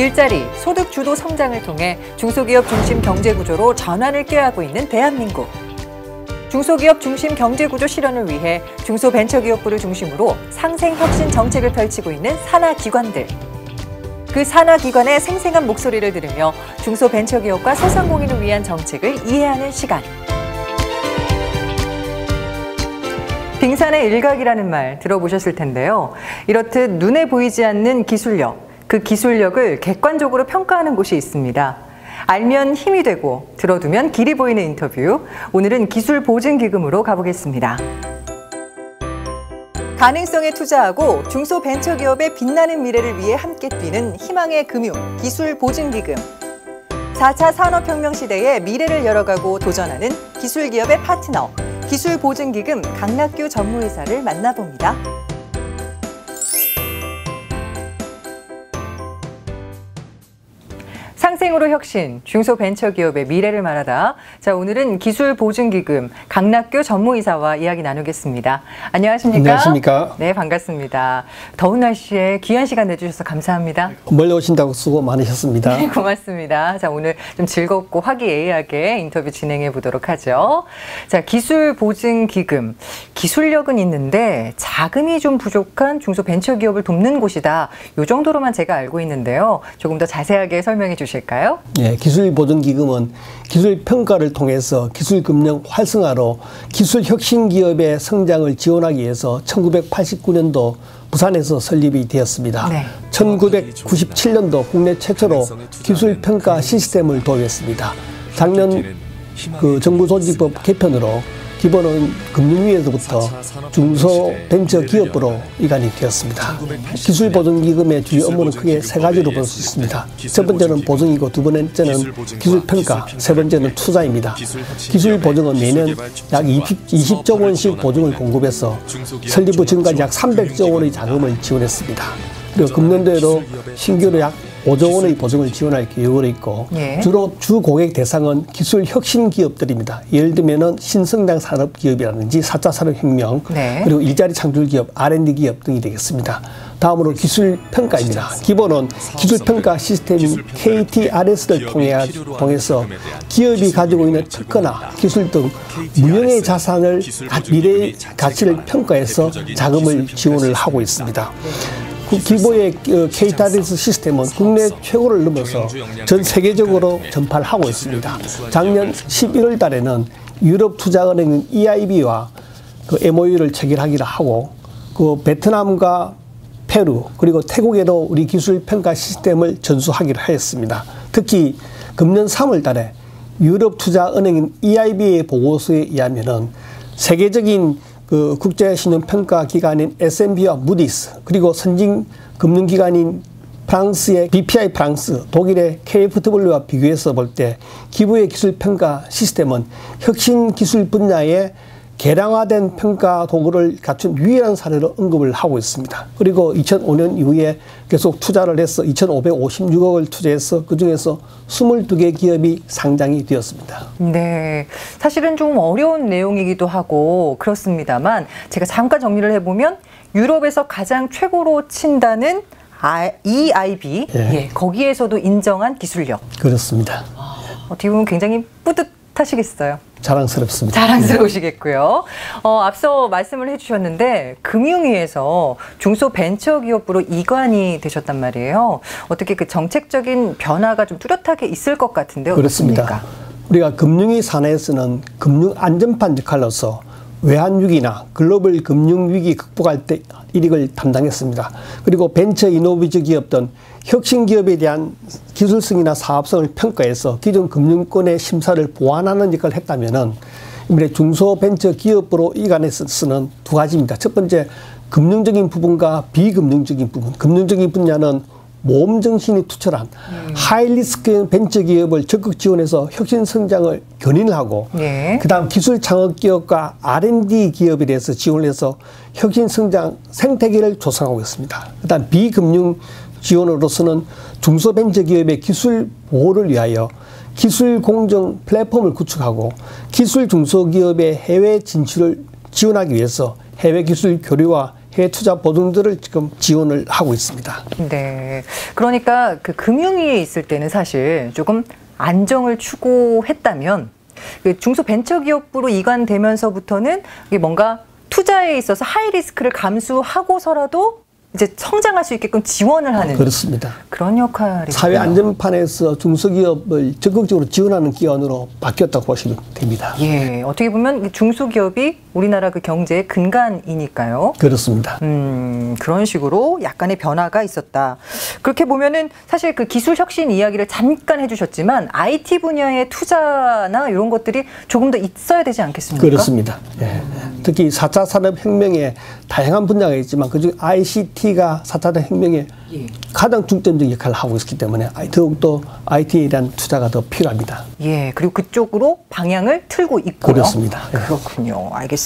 일자리, 소득 주도 성장을 통해 중소기업 중심 경제구조로 전환을 꾀하고 있는 대한민국. 중소기업 중심 경제구조 실현을 위해 중소벤처기업부를 중심으로 상생혁신 정책을 펼치고 있는 산하기관들. 그 산하기관의 생생한 목소리를 들으며 중소벤처기업과 소상공인을 위한 정책을 이해하는 시간. 빙산의 일각이라는 말 들어보셨을 텐데요. 이렇듯 눈에 보이지 않는 기술력, 그 기술력을 객관적으로 평가하는 곳이 있습니다. 알면 힘이 되고 들어두면 길이 보이는 인터뷰. 오늘은 기술보증기금으로 가보겠습니다. 가능성에 투자하고 중소벤처기업의 빛나는 미래를 위해 함께 뛰는 희망의 금융, 기술보증기금. 4차 산업혁명 시대에 미래를 열어가고 도전하는 기술기업의 파트너, 기술보증기금 강락규 전무이사를 만나봅니다. 상생으로 혁신, 중소벤처기업의 미래를 말하다. 자, 오늘은 기술보증기금 강락규 전무이사와 이야기 나누겠습니다. 안녕하십니까? 안녕하십니까? 네, 반갑습니다. 더운 날씨에 귀한 시간 내주셔서 감사합니다. 멀리 오신다고 수고 많으셨습니다. 네, 고맙습니다. 자, 오늘 좀 즐겁고 화기애애하게 인터뷰 진행해 보도록 하죠. 자, 기술보증기금. 기술력은 있는데 자금이 좀 부족한 중소벤처기업을 돕는 곳이다. 이 정도로만 제가 알고 있는데요. 조금 더 자세하게 설명해 주실까요? 네, 기술보증기금은 기술평가를 통해서 기술금융 활성화로 기술혁신기업의 성장을 지원하기 위해서 1989년도 부산에서 설립이 되었습니다. 네. 1997년도 국내 최초로 기술평가 시스템을 도입했습니다. 작년 정부조직법 개편으로 기본은 금융위에서부터 중소벤처기업부로 이관이 되었습니다. 기술보증기금의 주요 업무는 크게 세 가지로 볼 수 있습니다. 첫 번째는 보증이고 두 번째는 기술평가, 세 번째는 투자입니다. 기술보증은 매년 약 20조 원씩 보증을 공급해서 설립 후 지금까지 약 300조 원의 자금을 지원했습니다. 그리고 금년도에도 신규로 약 5조 원의 보증을 지원할 계획으로 있고 주로 주 고객 대상은 기술 혁신 기업들입니다. 예를 들면은 신성장 산업 기업이라든지 4차 산업혁명 그리고 일자리 창출 기업, R&D 기업 등이 되겠습니다. 다음으로 기술 평가입니다. 기본은 기술 평가 시스템인 KTRS를 통해서 기업이 가지고 있는 특허나 기술 등 무형의 자산을 미래의 가치를 평가해서 자금을 지원을 하고 있습니다. 기보의 KTRS 시스템은 국내 최고를 넘어서 전 세계적으로 전파를 하고 있습니다. 작년 11월 달에는 유럽 투자은행인 EIB와 MOU를 체결하기로 하고 베트남과 페루 그리고 태국에도 우리 기술평가 시스템을 전수하기로 하였습니다. 특히 금년 3월 달에 유럽 투자은행인 EIB의 보고서에 의하면은 세계적인 국제신용평가 기관인 S&P와 무디스 그리고 선진 금융기관인 프랑스의 BPI 프랑스, 독일의 KfW와 비교해서 볼 때 기부의 기술평가 시스템은 혁신 기술 분야에 개량화된 평가 도구를 갖춘 유일한 사례로 언급을 하고 있습니다. 그리고 2005년 이후에 계속 투자를 해서 2,556억을 투자해서 그중에서 22개 기업이 상장이 되었습니다. 네, 사실은 좀 어려운 내용이기도 하고 그렇습니다만 제가 잠깐 정리를 해보면 유럽에서 가장 최고로 친다는 EIB, 거기에서도 인정한 기술력. 그렇습니다. 어떻게 보면 굉장히 뿌듯하시겠어요. 자랑스럽습니다. 자랑스러우시겠고요. 앞서 말씀을 해주셨는데 금융위에서 중소벤처기업부로 이관이 되셨단 말이에요. 어떻게 그 정책적인 변화가 좀 뚜렷하게 있을 것 같은데요. 그렇습니다. 어떻습니까? 우리가 금융위 산하에서는 금융 안전판 역할로서 외환위기나 글로벌 금융위기 극복할 때 일익을 담당했습니다. 그리고 벤처 이노베이터 기업 등 혁신기업에 대한 기술성이나 사업성을 평가해서 기존 금융권의 심사를 보완하는 역할을 했다면은 이번에 중소벤처기업부로 이관해서는 두 가지입니다. 첫 번째, 금융적인 부분과 비금융적인 부분. 금융적인 분야는 모험 정신이 투철한 하이리스크 벤처기업을 적극 지원해서 혁신 성장을 견인을 하고 그다음 기술 창업 기업과 R&D 기업에 대해서 지원을 해서 혁신 성장 생태계를 조성하고 있습니다. 그다음 비금융 지원으로서는 중소벤처기업의 기술 보호를 위하여 기술 공정 플랫폼을 구축하고 기술 중소기업의 해외 진출을 지원하기 위해서 해외 기술 교류와 해외 투자 보증들을 지금 지원을 하고 있습니다. 네. 그러니까 그 금융위에 있을 때는 사실 조금 안정을 추구했다면 그 중소벤처기업부로 이관되면서부터는 이게 뭔가 투자에 있어서 하이 리스크를 감수하고서라도 이제 성장할 수 있게끔 지원을 하는 그렇습니다. 그런 역할이 사회 안전판에서 중소기업을 적극적으로 지원하는 기관으로 바뀌었다고 보시면 됩니다. 예, 어떻게 보면 중소기업이 우리나라 그 경제의 근간이니까요. 그렇습니다. 그런 식으로 약간의 변화가 있었다. 그렇게 보면은 사실 그 기술 혁신 이야기를 잠깐 해주셨지만 IT 분야의 투자나 이런 것들이 조금 더 있어야 되지 않겠습니까? 그렇습니다. 예. 특히 4차 산업혁명에 다양한 분야가 있지만 그중 ICT가 4차 산업혁명에 가장 중점적인 역할을 하고 있기 때문에 더욱더 IT에 대한 투자가 더 필요합니다. 예, 그리고 그쪽으로 방향을 틀고 있고요. 그렇습니다. 예. 그렇군요. 알겠습니다.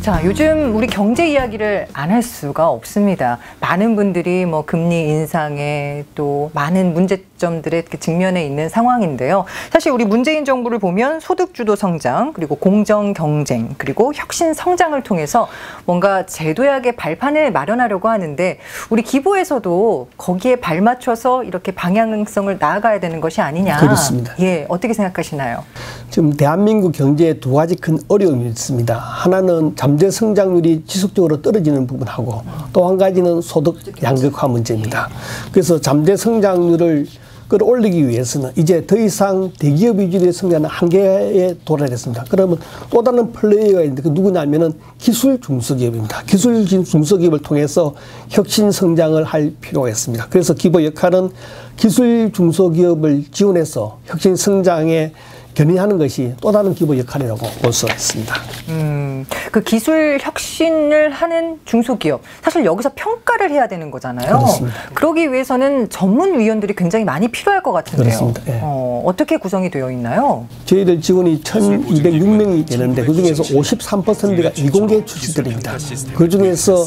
자, 요즘 우리 경제 이야기를 안 할 수가 없습니다. 많은 분들이 뭐 금리 인상에 또 많은 문제점들에 직면해 있는 상황인데요. 사실 우리 문재인 정부를 보면 소득주도 성장, 그리고 공정 경쟁, 그리고 혁신 성장을 통해서 뭔가 제도약의 발판을 마련하려고 하는데 우리 기부에서도 거기에 발맞춰서 이렇게 방향성을 나아가야 되는 것이 아니냐. 그렇습니다. 예, 어떻게 생각하시나요? 지금 대한민국 경제에 두 가지 큰 어려움이 있습니다. 하나는 잠재 성장률이 지속적으로 떨어지는 부분하고 또 한 가지는 소득 양극화 문제입니다. 그래서 잠재 성장률을 끌어올리기 위해서는 이제 더 이상 대기업 위주의 성장은 한계에 도달했습니다. 그러면 또 다른 플레이어가 있는데 그 누구냐면은 기술 중소기업입니다. 기술 중소기업을 통해서 혁신 성장을 할 필요가 있습니다. 그래서 기부 역할은 기술 중소기업을 지원해서 혁신 성장에 견인하는 것이 또 다른 기부 역할이라고 볼 수 있습니다. 그 기술 혁신을 하는 중소기업, 사실 여기서 평가를 해야 되는 거잖아요. 그렇습니다. 그러기 위해서는 전문위원들이 굉장히 많이 필요할 것 같은데요. 그렇습니다. 예. 어떻게 구성이 되어 있나요? 저희들 직원이 1,206명이 되는데 그중에서 53%가 이공계 출신들입니다. 그중에서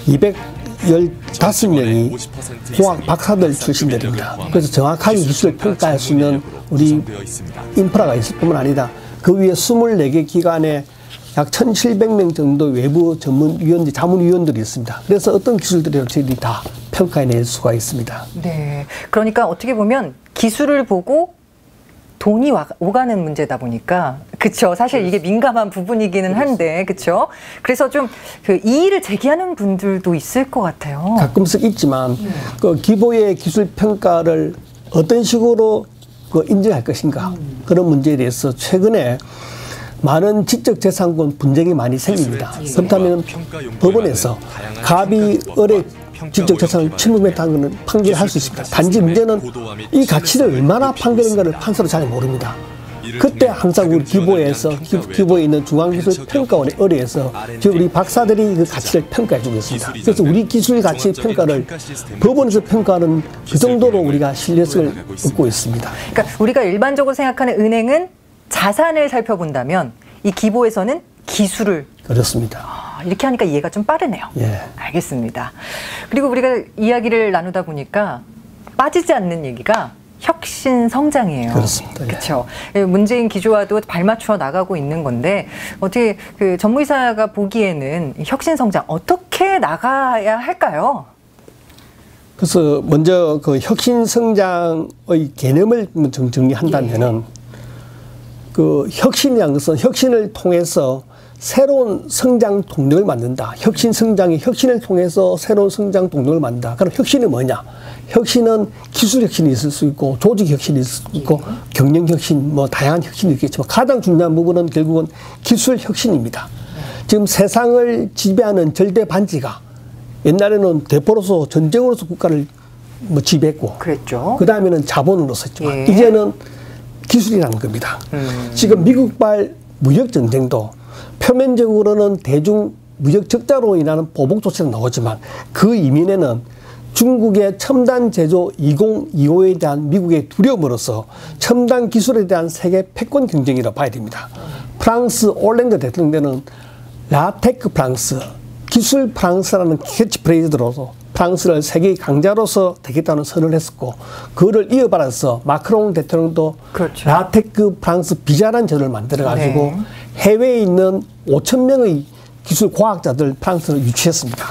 215명이 공학 박사들 출신들입니다. 그래서 정확하게 기술을 평가할 수 있는 우리 인프라가 있을 뿐만 아니라 그 위에 24개 기관에 약 1,700명 정도 외부 전문위원들, 자문위원들이 있습니다. 그래서 어떤 기술들을 저희들이 다 평가해낼 수가 있습니다. 네. 그러니까 어떻게 보면 기술을 보고 돈이 오가는 문제다 보니까, 그쵸. 사실 이게 민감한 부분이기는 한데, 그쵸. 그래서 좀 그 이의를 제기하는 분들도 있을 것 같아요. 가끔씩 있지만, 그 기부의 기술 평가를 어떤 식으로 그 인정할 것인가. 그런 문제에 대해서 최근에 많은 지적재산권 분쟁이 많이 생깁니다. 그렇다면 법원에서 갑이 을의 지적재산을 침범했다는 것은 판결할 수 있습니다. 단지 문제는 이 가치를 얼마나 판결인가를 판사로 잘 모릅니다. 그때 항상 우리 기부에서 기부에 있는 중앙기술평가원에 의뢰해서 우리 박사들이 그 가치를 평가해주고 있습니다. 그래서 우리 기술 가치 평가를 법원에서 평가하는 그 정도로 우리가 신뢰성을 얻고 있습니다. 그러니까 우리가 일반적으로 생각하는 은행은 자산을 살펴본다면 이 기부에서는 기술을. 그렇습니다. 이렇게 하니까 이해가 좀 빠르네요. 예. 알겠습니다. 그리고 우리가 이야기를 나누다 보니까 빠지지 않는 얘기가 혁신 성장이에요. 그렇습니다. 그렇죠. 문재인 기조와도 발맞춰 나가고 있는 건데 어떻게 그 전무이사가 보기에는 혁신 성장 어떻게 나가야 할까요? 그래서 먼저 그 혁신 성장의 개념을 정리한다면은 그 혁신이라는 것은 혁신을 통해서 새로운 성장 동력을 만든다. 혁신 성장이 혁신을 통해서 새로운 성장 동력을 만든다. 그럼 혁신이 뭐냐? 혁신은 기술 혁신이 있을 수 있고 조직 혁신이 있을 수 있고 경영 혁신, 뭐 다양한 혁신이 있겠지만 가장 중요한 부분은 결국은 기술 혁신입니다. 지금 세상을 지배하는 절대 반지가 옛날에는 대포로서 전쟁으로서 국가를 뭐 지배했고, 그랬죠. 그 다음에는 자본으로서 했지만 예. 이제는 기술이라는 겁니다. 지금 미국발 무역 전쟁도 표면적으로는 대중 무역 적자로 인하는 보복 조치가 나오지만 그 이면에는 중국의 첨단 제조 2025에 대한 미국의 두려움으로써 첨단 기술에 대한 세계 패권 경쟁이라고 봐야 됩니다. 프랑스 올랭드 대통령 때는 라테크 프랑스, 기술 프랑스라는 캐치프레이즈로서 프랑스를 세계 강자로서 되겠다는 선언을 했었고, 그거를 이어받아서 마크롱 대통령도 그렇죠. 라테크 프랑스 비자라는 제도를 만들어가지고 네. 해외에 있는 5,000명의 기술 과학자들 프랑스를 유치했습니다.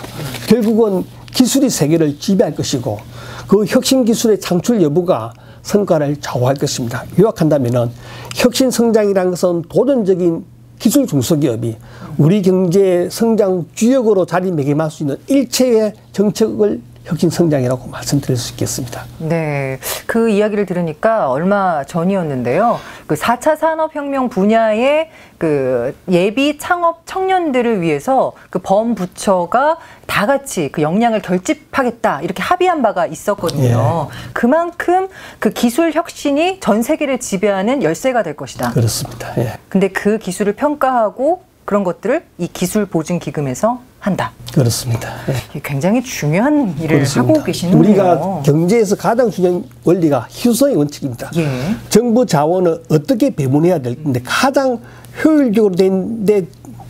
결국은 기술이 세계를 지배할 것이고, 그 혁신 기술의 창출 여부가 성과를 좌우할 것입니다. 요약한다면은 혁신 성장이라는 것은 도전적인 기술 중소기업이 우리 경제의 성장 주역으로 자리매김할 수 있는 일체의 정책을 혁신 성장이라고 말씀드릴 수 있겠습니다. 네, 그 이야기를 들으니까 얼마 전이었는데요. 그 4차 산업혁명 분야의 그 예비 창업 청년들을 위해서 그 범부처가 다 같이 그 역량을 결집하겠다 이렇게 합의한 바가 있었거든요. 예. 그만큼 그 기술 혁신이 전 세계를 지배하는 열쇠가 될 것이다. 그렇습니다. 예. 근데 그 기술을 평가하고 그런 것들을 이 기술 보증 기금에서 한다. 그렇습니다. 예. 이게 굉장히 중요한 일을 그렇습니다. 하고 계시는군요. 우리가 경제에서 가장 중요한 원리가 희소성의 원칙입니다. 예. 정부 자원을 어떻게 배분해야 될 건데 가장 효율적으로 된 데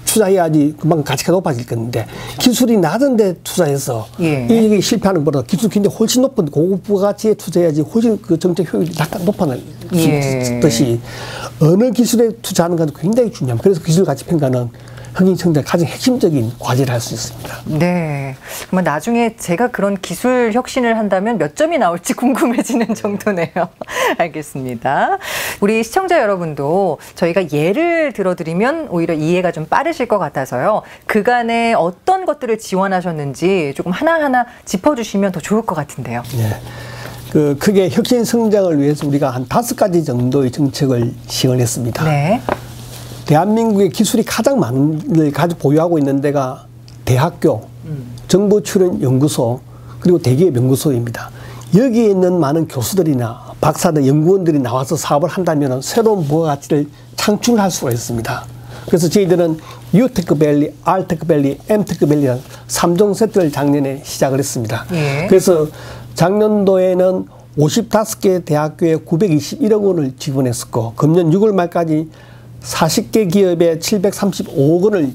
투자해야지 그만큼 가치가 높아질 건데 기술이 낮은 데 투자해서 예. 이게 실패하는 것보다 기술 굉장히 훨씬 높은 고급 부가치에 투자해야지 훨씬 그 정책 효율이 높아질 예. 듯이 어느 기술에 투자하는 건 굉장히 중요합니다. 그래서 기술 가치 평가는 혁신 성장의 가장 핵심적인 과제를 할 수 있습니다. 네. 그러면 나중에 제가 그런 기술 혁신을 한다면 몇 점이 나올지 궁금해지는 정도네요. 알겠습니다. 우리 시청자 여러분도 저희가 예를 들어드리면 오히려 이해가 좀 빠르실 것 같아서요. 그간에 어떤 것들을 지원하셨는지 조금 하나하나 짚어주시면 더 좋을 것 같은데요. 네. 그 크게 혁신 성장을 위해서 우리가 한 5가지 정도의 정책을 시행했습니다. 네. 대한민국의 기술이 가장 많은 걸 가지고 보유하고 있는 데가 대학교, 정보 출연 연구소, 그리고 대기업 연구소입니다. 여기에 있는 많은 교수들이나 박사들, 연구원들이 나와서 사업을 한다면 새로운 부가가치를 창출할 수가 있습니다. 그래서 저희들은 U테크밸리, R테크밸리, M테크밸리라는 3종 세트를 작년에 시작을 했습니다. 예. 그래서 작년도에는 55개 대학교에 921억 원을 지원했었고, 금년 6월 말까지 40개 기업에 735억 원을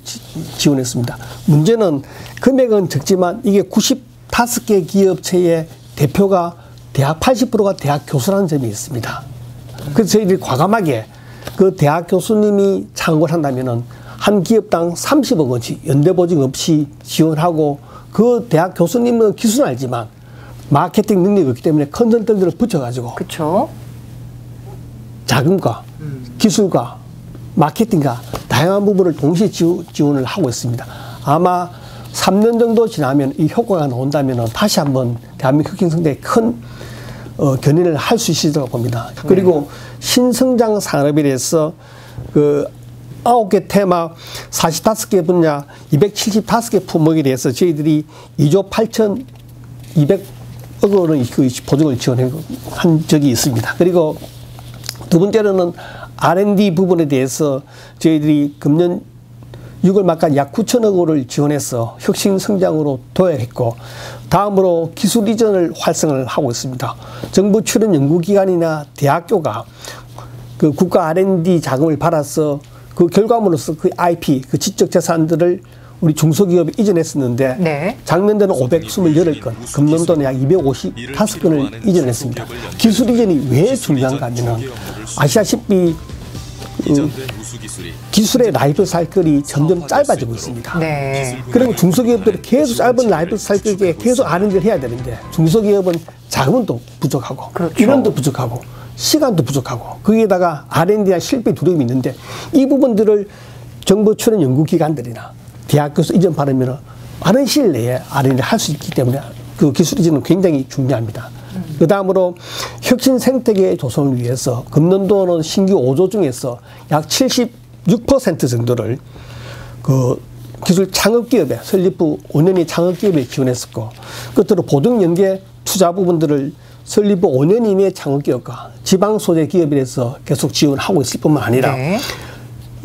지원했습니다. 문제는 금액은 적지만 이게 95개 기업체의 대표가 대학 80%가 대학 교수라는 점이 있습니다. 그래서 저희들이 과감하게 그 대학 교수님이 창업을 한다면은 한 기업당 30억 원씩 연대보증 없이 지원하고, 그 대학 교수님은 기술은 알지만 마케팅 능력이 없기 때문에 컨설턴트를 붙여가지고 그렇죠. 자금과 기술과 마케팅과 다양한 부분을 동시에 지원을 하고 있습니다. 아마 3년 정도 지나면 이 효과가 나온다면 다시 한번 대한민국 혁신 성장에 큰 견인을 할 수 있으리라고 봅니다. 그리고 신성장 산업에 대해서 그 9개 테마 45개 분야 275개 품목에 대해서 저희들이 2조 8,200억 원의 그 보증을 지원한 적이 있습니다. 그리고 두 번째로는 R&D 부분에 대해서 저희들이 금년 6월 말까지 약 9천억 원을 지원해서 혁신 성장으로 도약했고, 다음으로 기술 이전을 활성화를 하고 있습니다. 정부 출연 연구기관이나 대학교가 그 국가 R&D 자금을 받아서 그 결과물로서 그 IP, 그 지적 재산들을 우리 중소기업에 이전했었는데, 네. 작년도는 528건, 금년도는 약 255건을 이전했습니다. 기술 이전이 왜 중요한가 하면 아시다시피 기술의 라이프 사이클이 점점 짧아지고 있습니다. 네. 그리고 중소기업들은 계속 짧은 라이프 사이클에 계속 R&D를 해야 되는데, 중소기업은 자금도 부족하고, 그렇죠. 인원도 부족하고, 시간도 부족하고, 거기에다가 R&D나 실패 두려움이 있는데, 이 부분들을 정부 출연 연구기관들이나 대학교에서 이전 받으면 빠른 시일 내에 R&D를 할 수 있기 때문에 그 기술 이전은 굉장히 중요합니다. 그 다음으로 혁신 생태계 조성을 위해서 금년도는 신규 5조 중에서 약 76% 정도를 그 기술 창업기업에 설립 후 5년이 창업기업에 지원했었고, 끝으로 보증연계 투자 부분들을 설립 후 5년 이내의 창업기업과 지방소재 기업에 대해서 계속 지원하고 있을 뿐만 아니라 네.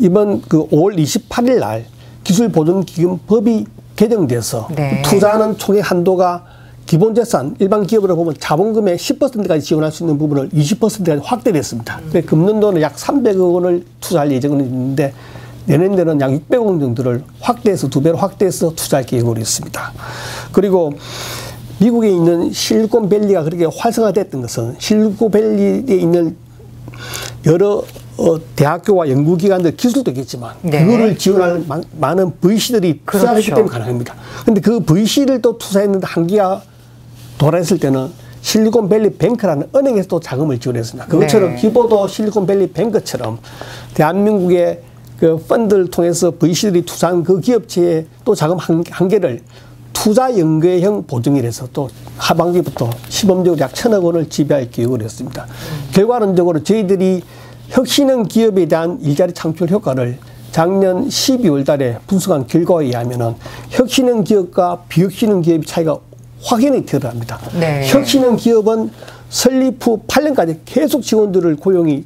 이번 그 5월 28일 날 기술보증기금 법이 개정돼서 네. 투자하는 총액 한도가 기본재산, 일반 기업으로 보면 자본금의 10%까지 지원할 수 있는 부분을 20%까지 확대됐습니다. 금년도는 약 300억 원을 투자할 예정은 있는데, 내년에는 약 600억 정도를 확대해서 2배로 확대해서 투자할 계획으로 있습니다. 그리고 미국에 있는 실리콘밸리가 그렇게 활성화됐던 것은 실리콘밸리에 있는 여러 대학교와 연구기관들 기술도 있겠지만 네. 그거를 지원할 많은 VC들이 투자를 했기 때문에 가능합니다. 그런데 그 VC를 또 투자했는데 한계가 도달했을 때는 실리콘밸리 뱅크라는 은행에서 또 자금을 지원했습니다. 그것처럼 네. 기보도 실리콘밸리 뱅크처럼 대한민국의 그 펀드를 통해서 VC들이 투자한 그 기업체의 또 자금 한계를 투자 연계형 보증이라서 또 하반기부터 시범적으로 약 1,000억 원을 지배할 계획을 했습니다. 결과론적으로 저희들이 혁신형 기업에 대한 일자리 창출 효과를 작년 12월 달에 분석한 결과에 의하면 혁신형 기업과 비혁신형 기업의 차이가 확연히 드러납니다. 네. 혁신형 기업은 설립 후 8년까지 계속 직원들을 고용이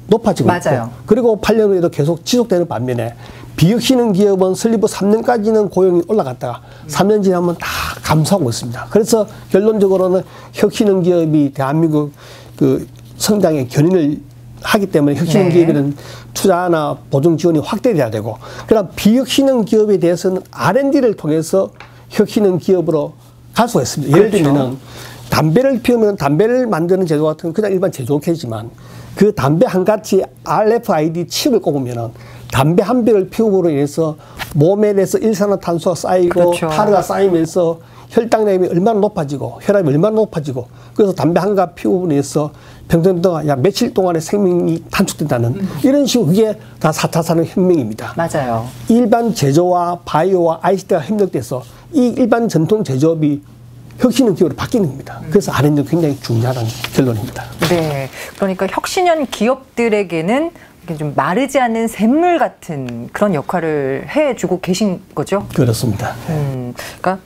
높아지고 맞아요. 있고 그리고 8년 후에도 계속 지속되는 반면에 비혁신형 기업은 설립 후 3년까지는 고용이 올라갔다가 3년 지나면 다 감소하고 있습니다. 그래서 결론적으로는 혁신형 기업이 대한민국 그 성장의 견인을 하기 때문에 혁신형 네. 기업에는 투자나 보증 지원이 확대돼야 되고 그다음 비혁신형 기업에 대해서는 R&D를 통해서 혁신형 기업으로 갈 수가 있습니다. 예를 그렇죠. 들면 담배를 피우면 담배를 만드는 제조 같은 건 그냥 일반 제조업체지만 그 담배 한 가지 RFID 칩을 꼽으면은 담배 한 배를 피움으로 인해서 몸에 대해서 일산화탄소가 쌓이고 그렇죠. 타르가 쌓이면서 혈당량이 얼마나 높아지고 혈압이 얼마나 높아지고 그래서 담배 한 갑 피움으로 인해서 평생 동안 약 며칠 동안의 생명이 단축된다는 이런 식으로 그게 다 4차 산업혁명입니다. 맞아요. 일반 제조와 바이오와 ICT가 협력돼서 이 일반 전통 제조업이 혁신형 기업으로 바뀌는 겁니다. 그래서 R&D가 굉장히 중요하다는 결론입니다. 네. 그러니까 혁신형 기업들에게는 이렇게 좀 마르지 않는 샘물 같은 그런 역할을 해주고 계신 거죠? 그렇습니다. 그러니까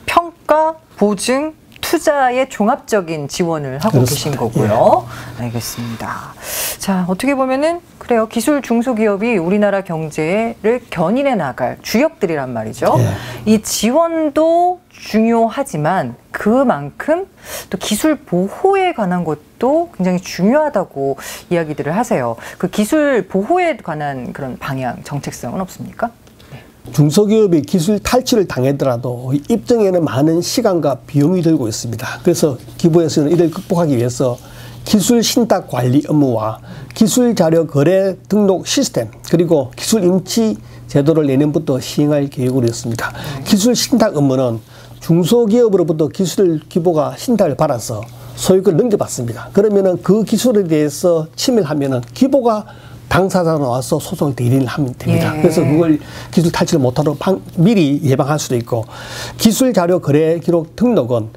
평가, 보증, 투자의 종합적인 지원을 하고 그렇습니다. 계신 거고요. 알겠습니다. 자, 어떻게 보면은 그래요. 기술 중소기업이 우리나라 경제를 견인해 나갈 주역들이란 말이죠. 이 지원도 중요하지만 그만큼 또 기술 보호에 관한 것도 굉장히 중요하다고 이야기들을 하세요. 그 기술 보호에 관한 그런 방향, 정책성은 없습니까? 중소기업이 기술 탈취를 당하더라도 입증에는 많은 시간과 비용이 들고 있습니다. 그래서 기부에서는 이를 극복하기 위해서 기술 신탁 관리 업무와 기술 자료 거래 등록 시스템 그리고 기술 임치 제도를 내년부터 시행할 계획으로 했습니다. 기술 신탁 업무는 중소기업으로부터 기술 기부가 신탁을 받아서 소유권을 넘겨받습니다. 그러면은 그 기술에 대해서 침해를 하면은 기부가 당사자가 나와서 소송을 대리를 하면 됩니다. 예. 그래서 그걸 기술 탈취를 못하도록 미리 예방할 수도 있고 기술 자료 거래 기록 등록은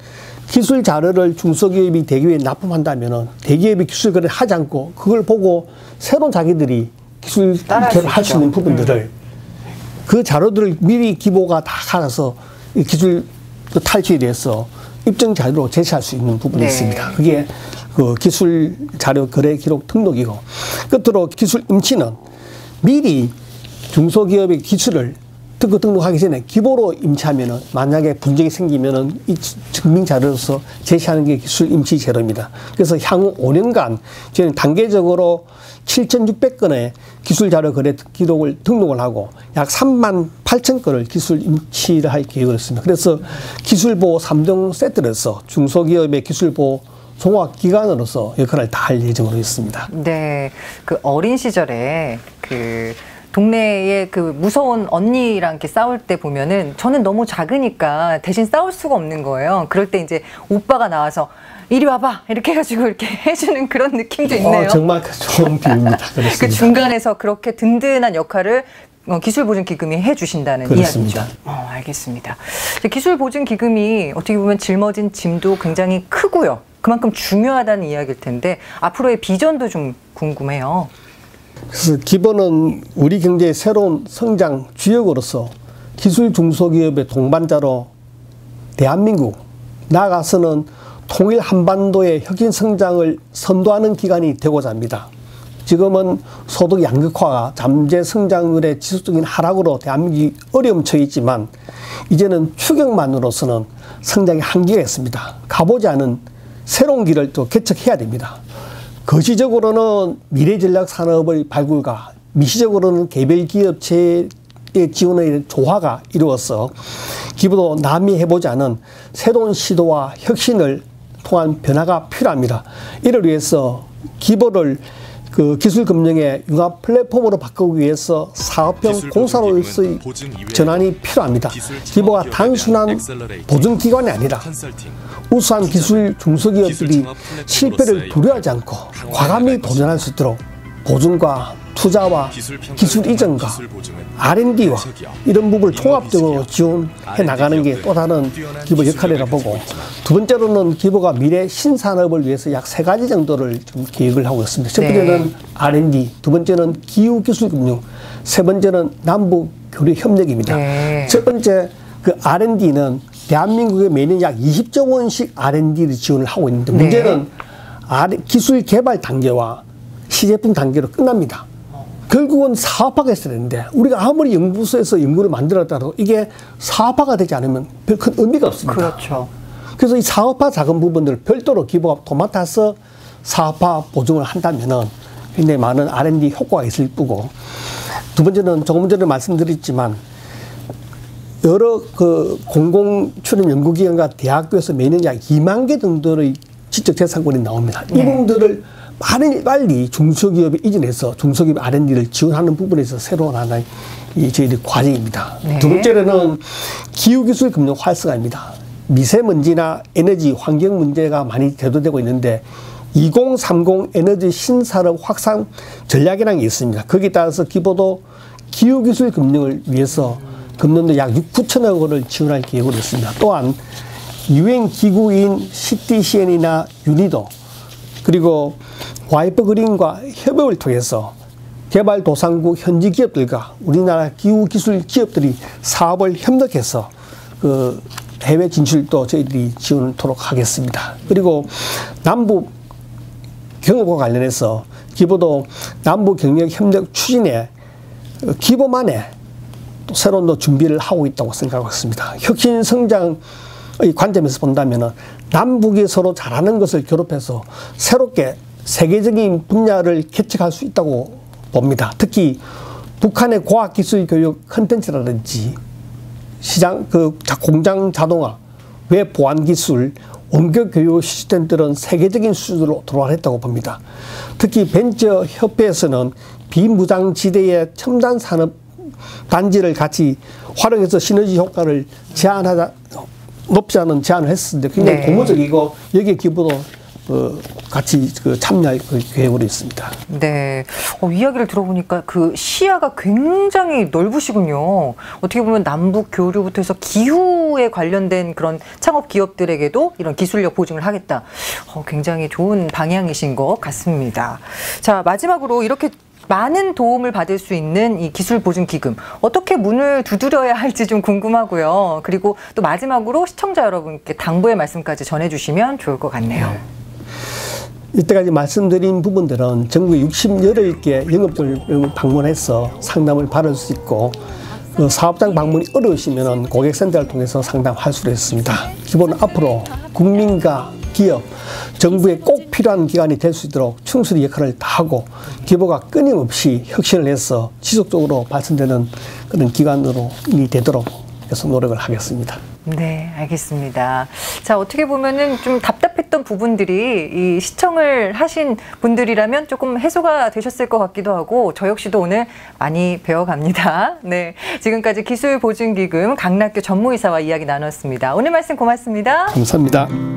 기술 자료를 중소기업이 대기업에 납품한다면은 대기업이 기술 거래를 하지 않고 그걸 보고 새로운 자기들이 기술 개발을 할 수 있는 부분들을 그 자료들을 미리 기보가 다 가서 이 기술 탈취에 대해서 입증 자료로 제시할 수 있는 부분이 네. 있습니다. 그게 그 기술 자료 거래 기록 등록이고 끝으로 기술 임치는 미리 중소기업의 기술을 등록하기 전에 기보로 임치하면은 만약에 분쟁이 생기면은 이 증빙 자료로서 제시하는 게 기술 임치 제도입니다. 그래서 향후 5년간 저희는 단계적으로 7,600건의 기술 자료 거래 기록을 등록을 하고 약 38,000건을 기술 임치를 할 계획을 했습니다. 그래서 기술보호 3종 세트로서 중소기업의 기술보호 종합기관으로서 역할을 다 할 예정으로 있습니다. 네. 그 어린 시절에 그 동네에 그 무서운 언니랑 이렇게 싸울 때 보면은 저는 너무 작으니까 대신 싸울 수가 없는 거예요. 그럴 때 이제 오빠가 나와서 이리 와봐 이렇게 해가지고 이렇게 해주는 그런 느낌도 있네요. 정말 좋은 비유입니다. 그렇습니다. 그 중간에서 그렇게 든든한 역할을 기술보증기금이 해주신다는 그렇습니다. 이야기죠. 알겠습니다. 기술보증기금이 어떻게 보면 짊어진 짐도 굉장히 크고요. 그만큼 중요하다는 이야기일 텐데 앞으로의 비전도 좀 궁금해요. 그래서 기본은 우리 경제의 새로운 성장 주역으로서 기술 중소기업의 동반자로 대한민국 나아가서는 통일 한반도의 혁신 성장을 선도하는 기관이 되고자 합니다. 지금은 소득 양극화가 잠재 성장률의 지속적인 하락으로 대한민국이 어려움 처해 있지만 이제는 추격만으로서는 성장의 한계가 있습니다. 가보지 않은 새로운 길을 또 개척해야 됩니다. 거시적으로는 미래전략 산업의 발굴과 미시적으로는 개별 기업체의 지원의 조화가 이루어서 기부도 남이 해보지 않은 새로운 시도와 혁신을 통한 변화가 필요합니다. 이를 위해서 기부를 그 기술금융의 융합 플랫폼으로 바꾸기 위해서 사업형 공사로서의 전환이 필요합니다. 기부가 단순한 보증기관이 아니라 우수한 기술 중소기업들이 실패를 두려워하지 않고 과감히 도전할 수 있도록 보증과 투자와 기술 이전과 R&D와 이런 부분을 통합적으로 지원해 나가는 게 또 다른 기부 역할이라 보고, 두 번째로는 기부가 미래 신산업을 위해서 약 3가지 정도를 좀 계획을 하고 있습니다. 첫 번째는 R&D, 두 번째는 기후기술금융, 세 번째는 남북교류협력입니다. 첫 번째 그 R&D는 대한민국에 매년 약 20조 원씩 R&D를 지원을 하고 있는데, 문제는 기술 개발 단계와 시제품 단계로 끝납니다. 결국은 사업화가 있어야 되는데, 우리가 아무리 연구소에서 연구를 만들었다고 이게 사업화가 되지 않으면 별 큰 의미가 없습니다. 그렇죠. 그래서 이 사업화 작은 부분들을 별도로 기부가 도맡아서 사업화 보증을 한다면은 굉장히 많은 R&D 효과가 있을 뿐고, 두 번째는 조금 전에 말씀드렸지만 여러 그 공공출입 연구기관과 대학교에서 매년 약 2만 개 정도의 지적재산권이 나옵니다. 이 부분들을 빨리 중소기업에 이전해서 중소기업 R&D를 지원하는 부분에서 새로운 하나의 저희들 과제입니다. 두 번째로는 기후기술 금융 활성화입니다. 미세먼지나 에너지 환경 문제가 많이 대두되고 있는데 2030 에너지 신산업 확산 전략이라는 게 있습니다. 거기에 따라서 기부도 기후기술 금융을 위해서 금년도 약 6, 9천억 원을 지원할 계획으로 있습니다. 또한 유엔 기구인 CTCN이나 유니도 그리고 와이프 그린과 협업을 통해서 개발도상국 현지 기업들과 우리나라 기후기술 기업들이 사업을 협력해서 그 해외 진출도 저희들이 지원하도록 하겠습니다. 그리고 남북 경협과 관련해서 기부도 남북 경력 협력 추진에 기부만에 또 새로운 또 준비를 하고 있다고 생각하고 있습니다. 혁신 성장의 관점에서 본다면은 남북이 서로 잘하는 것을 결합해서 새롭게 세계적인 분야를 개척할 수 있다고 봅니다. 특히 북한의 과학기술 교육 컨텐츠라든지 시장, 공장 자동화, 외 보안 기술, 원격 교육 시스템들은 세계적인 수준으로 돌아왔다고 봅니다. 특히 벤처 협회에서는 비무장지대의 첨단 산업 단지를 같이 활용해서 시너지 효과를 높지 않은 제안을 했었는데 굉장히 고무적이고 여기에 기부도 같이 참여할 계획으로 있습니다. 네. 이야기를 들어보니까 그 시야가 굉장히 넓으시군요. 어떻게 보면 남북 교류부터 해서 기후에 관련된 그런 창업 기업들에게도 이런 기술력 보증을 하겠다. 굉장히 좋은 방향이신 것 같습니다. 자, 마지막으로 이렇게 많은 도움을 받을 수 있는 이 기술보증기금 어떻게 문을 두드려야 할지 좀 궁금하고요. 그리고 또 마지막으로 시청자 여러분께 당부의 말씀까지 전해주시면 좋을 것 같네요. 네. 이때까지 말씀드린 부분들은 전국 68개 영업소를 방문해서 상담을 받을 수 있고 사업장 방문이 어려우시면 고객센터를 통해서 상담할 수 있습니다. 기본은 앞으로 국민과 기업, 정부에 꼭 필요한 기관이 될 수 있도록 충실히 역할을 다하고 기부가 끊임없이 혁신을 해서 지속적으로 발전되는 그런 기관으로 되도록 해서 노력을 하겠습니다. 네, 알겠습니다. 자, 어떻게 보면은 좀 답답했던 부분들이 이 시청을 하신 분들이라면 조금 해소가 되셨을 것 같기도 하고 저 역시도 오늘 많이 배워갑니다. 네, 지금까지 기술보증기금 강락교 전무이사와 이야기 나눴습니다. 오늘 말씀 고맙습니다. 감사합니다.